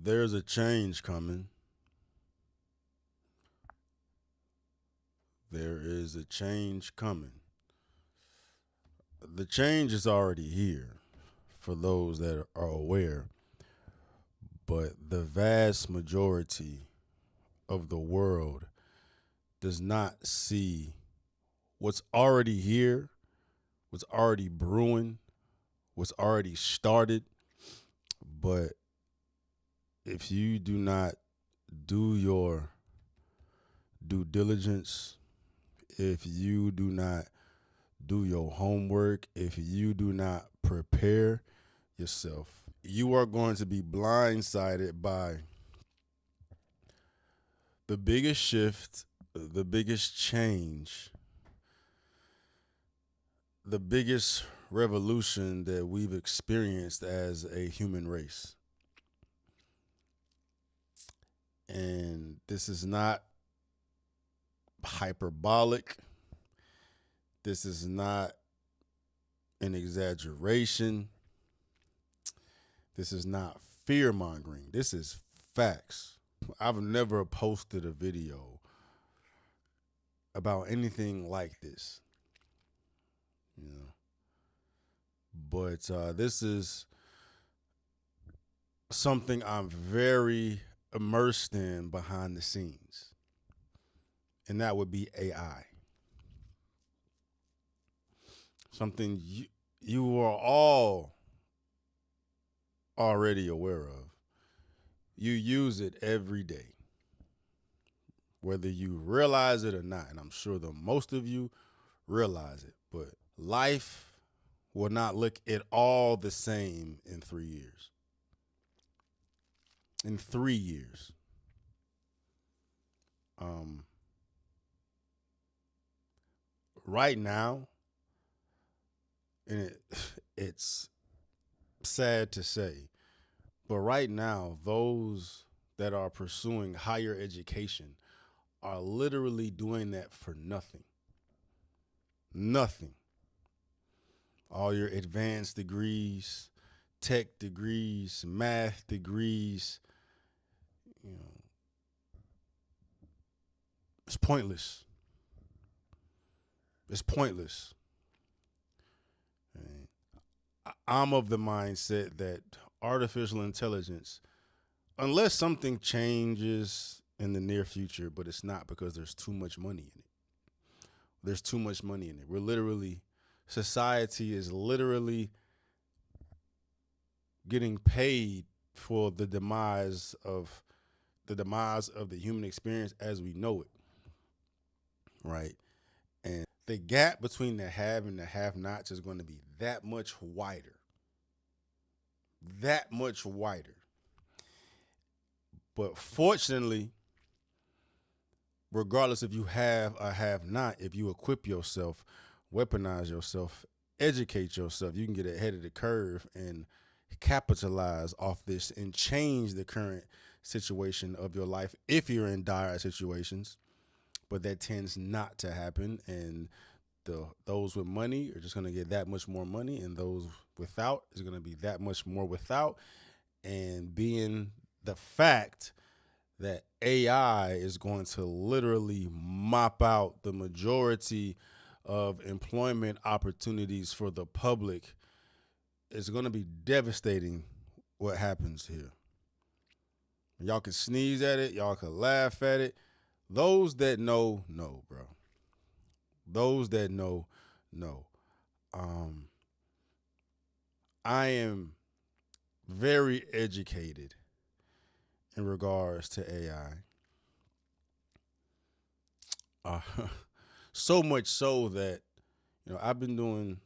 There's a change coming. There is a change coming. The change is already here for those that are aware, but the vast majority of the world does not see what's already here, what's already brewing, what's already started. But if you do not do your due diligence, if you do not do your homework, if you do not prepare yourself, you are going to be blindsided by the biggest shift, the biggest change, the biggest revolution that we've experienced as a human race. And this is not hyperbolic. This is not an exaggeration. This is not fear mongering. This is facts. I've never posted a video about anything like this, you know. But this is something I'm very immersed in behind the scenes, and that would be AI. Something you are all already aware of. You use it every day, whether you realize it or not. And I'm sure the most of you realize it, but life will not look at all the same in 3 years. In 3 years. Right now, and it's sad to say, but right now, those that are pursuing higher education are literally doing that for nothing. Nothing. All your advanced degrees, tech degrees, math degrees, you know, it's pointless. It's pointless. And I'm of the mindset that artificial intelligence, unless something changes in the near future, but it's not because there's too much money in it. There's too much money in it. Society is literally getting paid for the demise of the human experience as we know it, right? And the gap between the have and the have-nots is going to be that much wider. That much wider. But fortunately, regardless if you have or have not, if you equip yourself, weaponize yourself, educate yourself, you can get ahead of the curve and capitalize off this and change the current situation of your life if you're in dire situations. But that tends not to happen, and those with money are just going to get that much more money, and those without is going to be that much more without. And being the fact that AI is going to literally mop out the majority of employment opportunities for the public, it's going to be devastating what happens here. Y'all can sneeze at it, y'all can laugh at it. Those that know, bro. Those that know. I am very educated in regards to AI. So much so that, I've been doing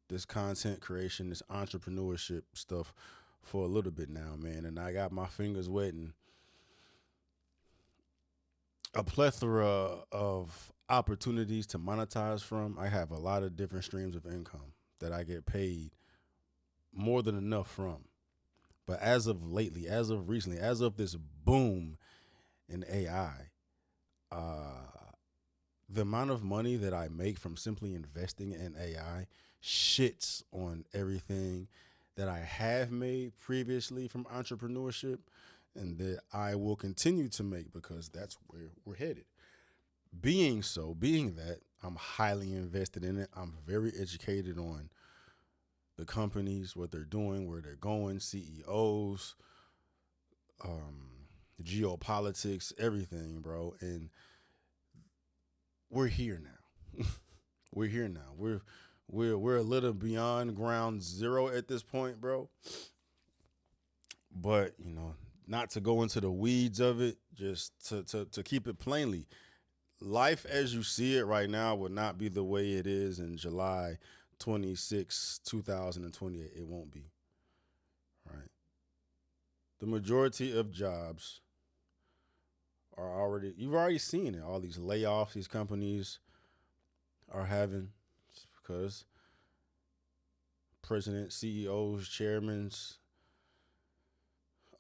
this content creation, this entrepreneurship stuff for a little bit now, man. And I got my fingers wet in a plethora of opportunities to monetize from. I have a lot of different streams of income that I get paid more than enough from. But as of lately, as of recently, as of this boom in AI, the amount of money that I make from simply investing in AI shits on everything that I have made previously from entrepreneurship. and that I will continue to make, because that's where we're headed. Being that, I'm highly invested in it. I'm very educated on the companies, what they're doing, where they're going, CEOs, geopolitics, everything, bro. And we're here now. We're here now. We're a little beyond ground zero at this point, bro. But not to go into the weeds of it, just to keep it plainly, life as you see it right now would not be the way it is in July 26, 2028. It won't be. Right. The majority of jobs you've already seen it. All these layoffs these companies are having, because presidents, CEOs, chairmen,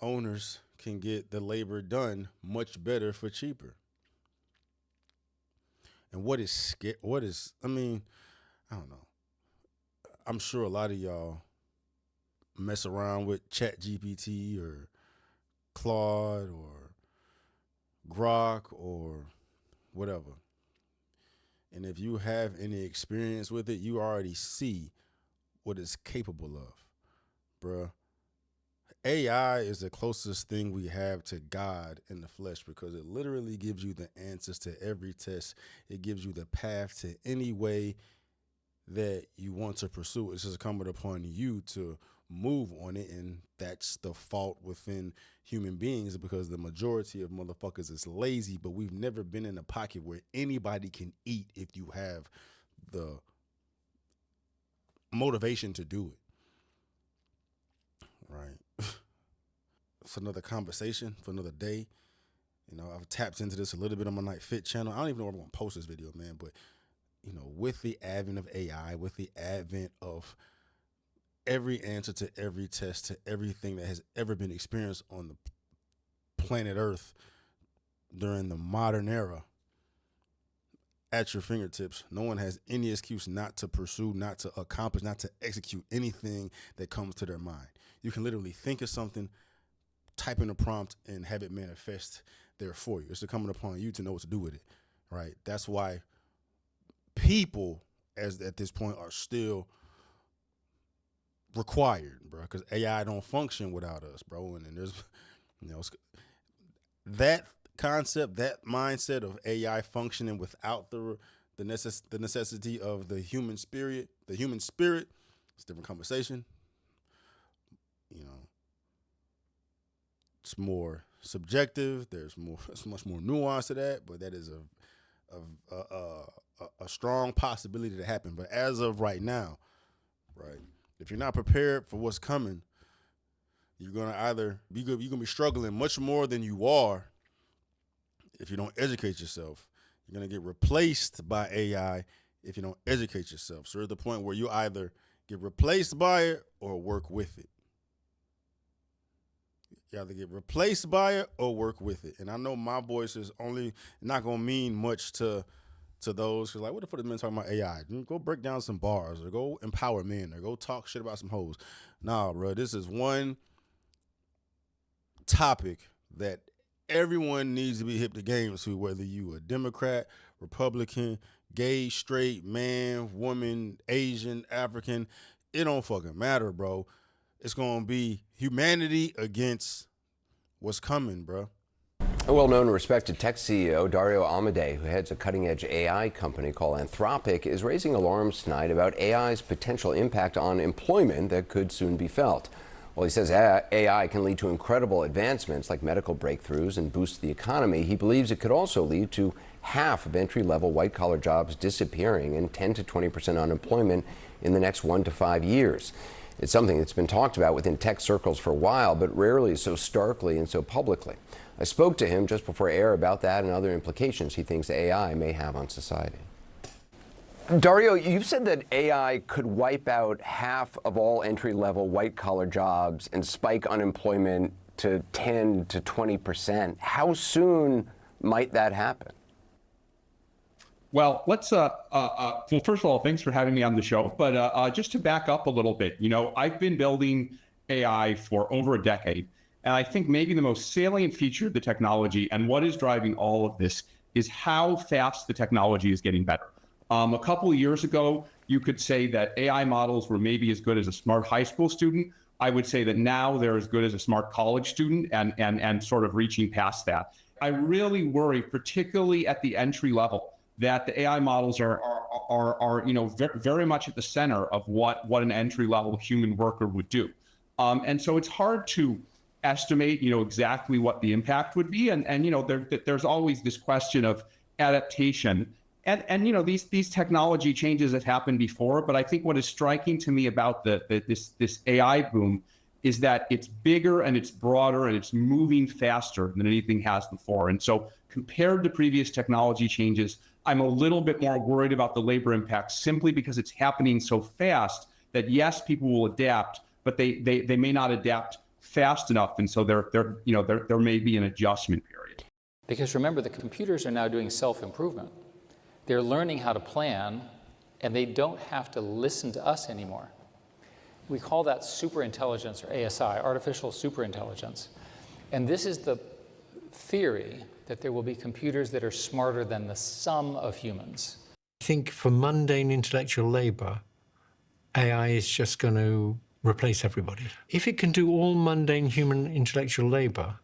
owners can get the labor done much better for cheaper. And I don't know. I'm sure a lot of y'all mess around with Chat GPT or Claude or Grok or whatever. And if you have any experience with it, you already see what it's capable of, bruh. AI is the closest thing we have to God in the flesh, because it literally gives you the answers to every test. It gives you the path to any way that you want to pursue. It's just incumbent upon you to move on it, and that's the fault within human beings, because the majority of motherfuckers is lazy. But we've never been in a pocket where anybody can eat if you have the motivation to do it. Right. It's another conversation for another day. I've tapped into this a little bit on my Night Fit channel. I don't even know where I'm going to post this video, man. But, with the advent of AI, with the advent of every answer to every test, to everything that has ever been experienced on the planet Earth during the modern era, at your fingertips, no one has any excuse not to pursue, not to accomplish, not to execute anything that comes to their mind. You can literally think of something, type in a prompt, and have it manifest there for you. It's incumbent upon you to know what to do with it, right? That's why people, at this point, are still required, bro, because AI don't function without us, bro. And then there's, that concept, that mindset of AI functioning without the necessity of the human spirit. It's a different conversation. It's more subjective. There's much more nuance to that, but that is a strong possibility to happen. But as of right now, right, if you're not prepared for what's coming, you're gonna be struggling much more than you are if you don't educate yourself. You're gonna get replaced by AI if you don't educate yourself. So there's the point where you either get replaced by it or work with it. You either get replaced by it or work with it. And I know my voice is only not gonna mean much to those who's like, what the fuck is men talking about AI? Go break down some bars, or go empower men, or go talk shit about some hoes. Nah, bro, this is one topic that everyone needs to be hip to game to, whether you a Democrat, Republican, gay, straight, man, woman, Asian, African. It don't fucking matter, bro. It's gonna be humanity against what's coming, bro. A well-known and respected tech CEO, Dario Amodei, who heads a cutting-edge AI company called Anthropic, is raising alarms tonight about AI's potential impact on employment that could soon be felt. While he says AI can lead to incredible advancements like medical breakthroughs and boost the economy, he believes it could also lead to half of entry-level white-collar jobs disappearing and 10 to 20% unemployment in the next 1 to 5 years. It's something that's been talked about within tech circles for a while, but rarely so starkly and so publicly. I spoke to him just before air about that and other implications he thinks AI may have on society. Dario, you've said that AI could wipe out half of all entry-level white-collar jobs and spike unemployment to 10 to 20%. How soon might that happen? Well, let's, well, first of all, thanks for having me on the show. But just to back up a little bit, I've been building AI for over a decade. And I think maybe the most salient feature of the technology and what is driving all of this is how fast the technology is getting better. A couple of years ago, you could say that AI models were maybe as good as a smart high school student. I would say that now they're as good as a smart college student and sort of reaching past that. I really worry, particularly at the entry level, that the AI models are very much at the center of what an entry level human worker would do. And so it's hard to estimate, exactly what the impact would be. And there's always this question of adaptation. And these technology changes have happened before, but I think what is striking to me about this AI boom is that it's bigger and it's broader and it's moving faster than anything has before. And so compared to previous technology changes, I'm a little bit more worried about the labor impact simply because it's happening so fast that yes, people will adapt, but they may not adapt fast enough. And so there may be an adjustment period. Because remember, the computers are now doing self-improvement. They're learning how to plan, and they don't have to listen to us anymore. We call that superintelligence, or ASI, artificial superintelligence. And this is the theory that there will be computers that are smarter than the sum of humans. I think for mundane intellectual labor, AI is just going to replace everybody. If it can do all mundane human intellectual labor,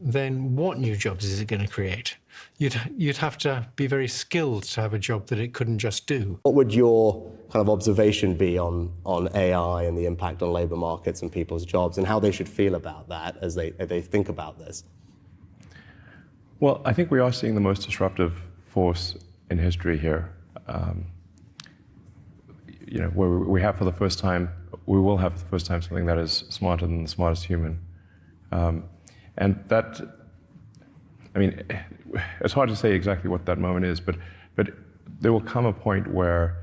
then what new jobs is it going to create? You'd have to be very skilled to have a job that it couldn't just do. What would your kind of observation be on AI and the impact on labor markets and people's jobs, and how they should feel about that as they think about this? Well, I think we are seeing the most disruptive force in history here. Where we have for the first time, we will have for the first time something that is smarter than the smartest human. And that, it's hard to say exactly what that moment is, but there will come a point where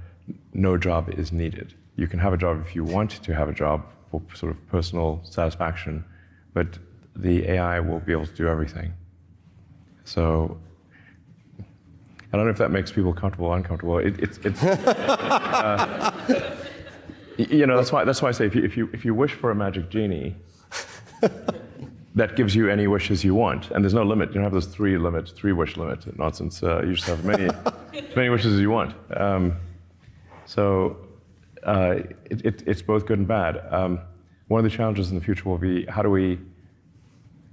no job is needed. You can have a job if you want to have a job for sort of personal satisfaction, but the AI will be able to do everything. So I don't know if that makes people comfortable or uncomfortable. That's why I say if you wish for a magic genie, that gives you any wishes you want, and there's no limit. You don't have those three wish limit nonsense. You just have as many wishes as you want. It's both good and bad. One of the challenges in the future will be, how do we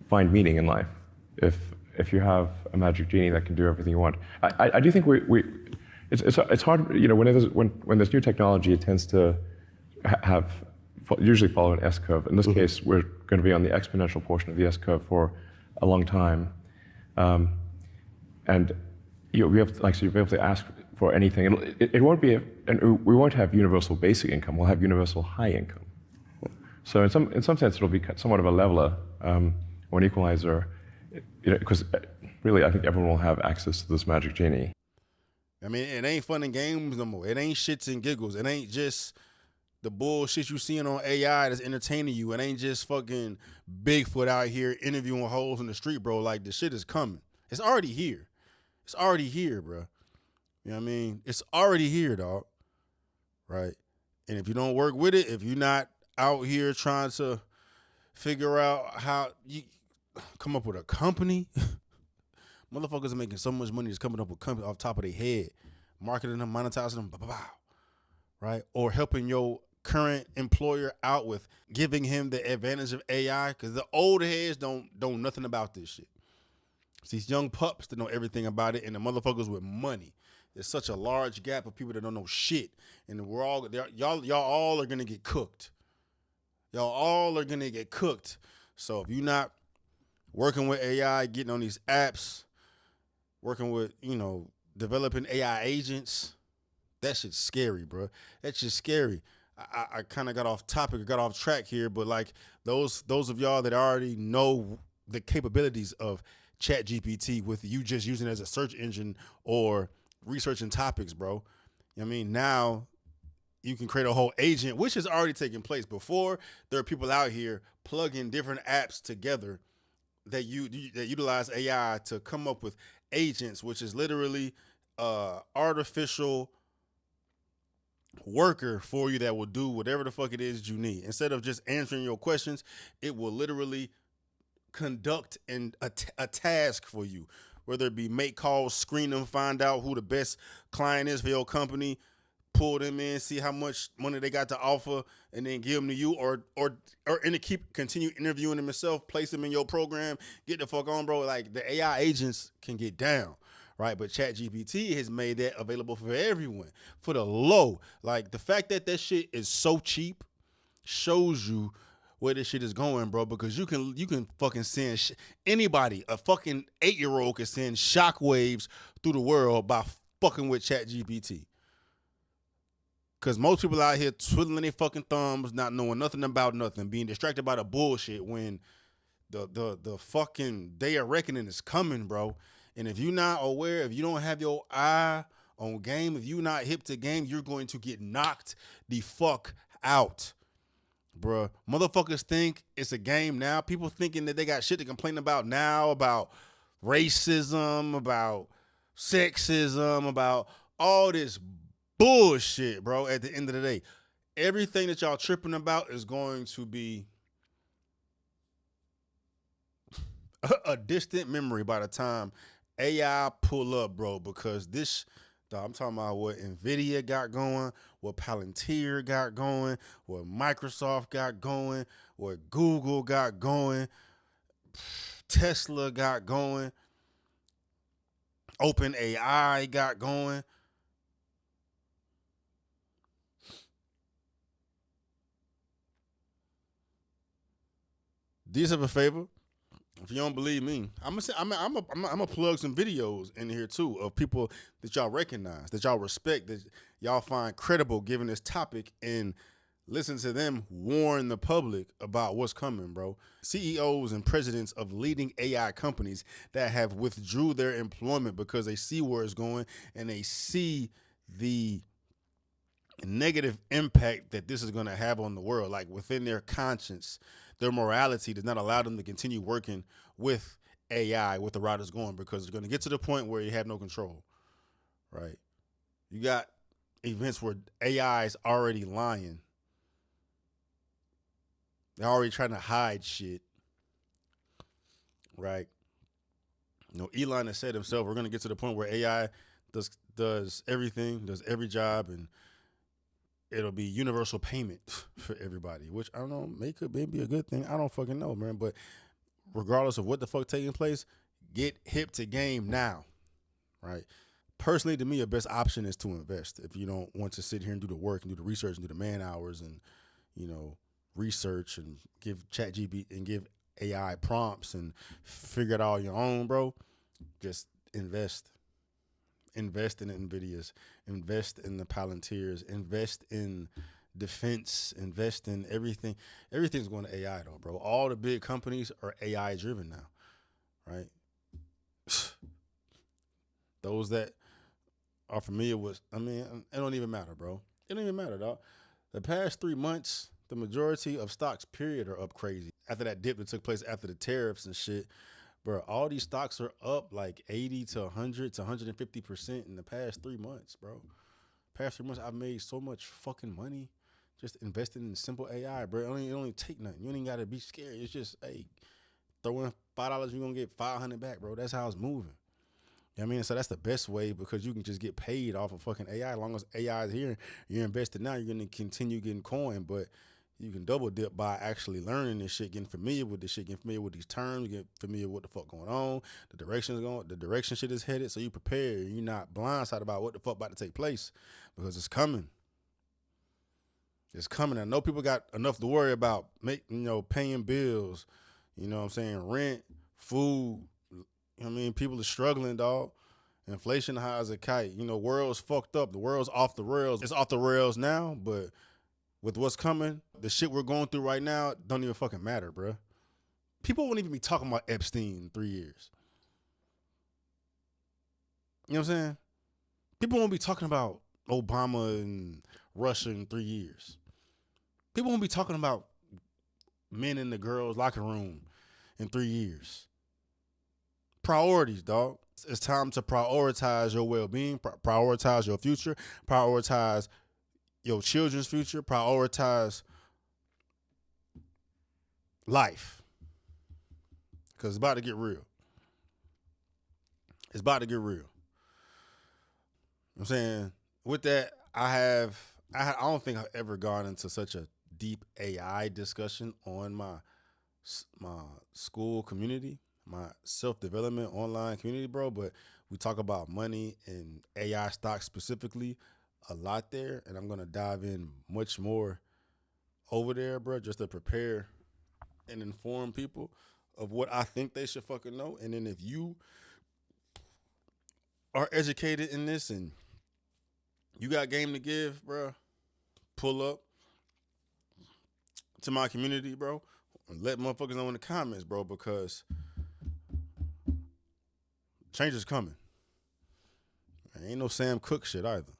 find meaning in life if you have a magic genie that can do everything you want? I do think it's hard. When there's new technology, it tends to usually follow an S-curve. In this case, we're going to be on the exponential portion of the S-curve for a long time. And you'll be able to ask for anything. It won't be, and we won't have universal basic income. We'll have universal high income. So in some sense, it'll be somewhat of a leveler or an equalizer, because really, I think everyone will have access to this magic genie. It ain't fun and games no more. It ain't shits and giggles. It ain't just the bullshit you seeing on AI that's entertaining you. It ain't just fucking Bigfoot out here interviewing hoes in the street, bro. Like, the shit is coming. It's already here. It's already here, bro. You know what I mean? It's already here, dog. Right? And if you don't work with it, if you're not out here trying to figure out how you come up with a company, motherfuckers are making so much money just coming up with companies off top of their head, marketing them, monetizing them, right? Or helping your current employer out with giving him the advantage of AI, because the old heads don't know nothing about this shit. It's these young pups that know everything about it, and the motherfuckers with money. There's such a large gap of people that don't know shit, and y'all all are gonna get cooked. Y'all all are gonna get cooked. So if you're not working with AI, getting on these apps, working with developing AI agents, that shit's scary, bro. That shit's scary. I kind of got off topic, got off track here, but like those of y'all that already know the capabilities of ChatGPT with you just using it as a search engine or researching topics, bro. Now you can create a whole agent, which has already taken place. Before, there are people out here plugging different apps together that utilize AI to come up with agents, which is literally artificial worker for you that will do whatever the fuck it is you need. Instead of just answering your questions, it will literally conduct a task for you, whether it be make calls, screen them, find out who the best client is for your company, pull them in, see how much money they got to offer, and then give them to you, or continue interviewing them yourself, place them in your program, get the fuck on, bro. Like, the AI agents can get down, right? But ChatGPT has made that available for everyone for the low. Like, the fact that that shit is so cheap shows you where this shit is going, bro, because you can fucking send anybody, a fucking 8-year-old can send shockwaves through the world by fucking with ChatGPT. Because most people out here twiddling their fucking thumbs, not knowing nothing about nothing, being distracted by the bullshit when the fucking day of reckoning is coming, bro. And if you're not aware, if you don't have your eye on game, if you're not hip to game, you're going to get knocked the fuck out, bruh. Motherfuckers think it's a game now. People thinking that they got shit to complain about now, about racism, about sexism, about all this bullshit, bro. At the end of the day, everything that y'all tripping about is going to be a distant memory by the time AI pull up, bro, because this, I'm talking about what NVIDIA got going, what Palantir got going, what Microsoft got going, what Google got going, Tesla got going, OpenAI got going. Do yourself a favor. If you don't believe me, I'm gonna plug some videos in here too of people that y'all recognize, that y'all respect, that y'all find credible given this topic, and listen to them warn the public about what's coming, bro. CEOs and presidents of leading AI companies that have withdrew their employment because they see where it's going and they see the negative impact that this is going to have on the world, like within their conscience. Their morality does not allow them to continue working with AI, with the route it's going, because it's going to get to the point where you have no control, right? You got events where AI is already lying. They're already trying to hide shit, right? You know, Elon has said himself, we're going to get to the point where AI does everything, does every job, and it'll be universal payment for everybody, which I don't know, could be a good thing. I don't fucking know, man. But regardless of what the fuck taking place, get hip to game now, right? Personally, to me, the best option is to invest. If you don't want to sit here and do the work and do the research and do the man hours and, you know, research and give ChatGPT and give AI prompts and figure it all on your own, bro, just invest. Invest in the NVIDIAs, invest in the Palantirs, invest in defense, invest in everything. Everything's going to AI though, bro. All the big companies are AI driven now, right? Those that are familiar with, I mean, it don't even matter, bro. It don't even matter, dog. The past 3 months, the majority of stocks, period, are up crazy. After that dip that took place after the tariffs and shit, bro, all these stocks are up like 80 to 100 to 150% in the past 3 months, bro. Past 3 months, I've made so much fucking money just investing in simple AI, bro. It don't even take nothing. You ain't even got to be scared. It's just, hey, throw in $5, you're going to get 500 back, bro. That's how it's moving. You know what I mean? So that's the best way, because you can just get paid off of fucking AI. As long as AI is here, you're invested now, you're going to continue getting coin, but you can double dip by actually learning this shit, getting familiar with this shit, getting familiar with these terms, getting familiar with what the fuck going on, the direction shit is headed. So you prepare. You're not blindsided about what the fuck about to take place, because it's coming. It's coming. I know people got enough to worry about, paying bills, you know what I'm saying, rent, food. You know what I mean? People are struggling, dog. Inflation high as a kite. You know, world's fucked up. The world's off the rails. It's off the rails now, but with what's coming, the shit we're going through right now don't even fucking matter, bro. People won't even be talking about Epstein in 3 years. You know what I'm saying? People won't be talking about Obama and Russia in 3 years. People won't be talking about men in the girls' locker room in 3 years. Priorities, dog. It's time to prioritize your well-being, prioritize your future, prioritize your children's future, prioritize life. because it's about to get real. It's about to get real. I'm saying, with that, I don't think I've ever gone into such a deep AI discussion on my school community, my self-development online community, bro. But we talk about money and AI stocks specifically a lot there, and I'm gonna dive in much more over there, bro, just to prepare and inform people of what I think they should fucking know. And then if you are educated in this and you got game to give, bro, pull up to my community, bro. And let motherfuckers know in the comments, bro, because change is coming. Ain't no Sam Cooke shit either.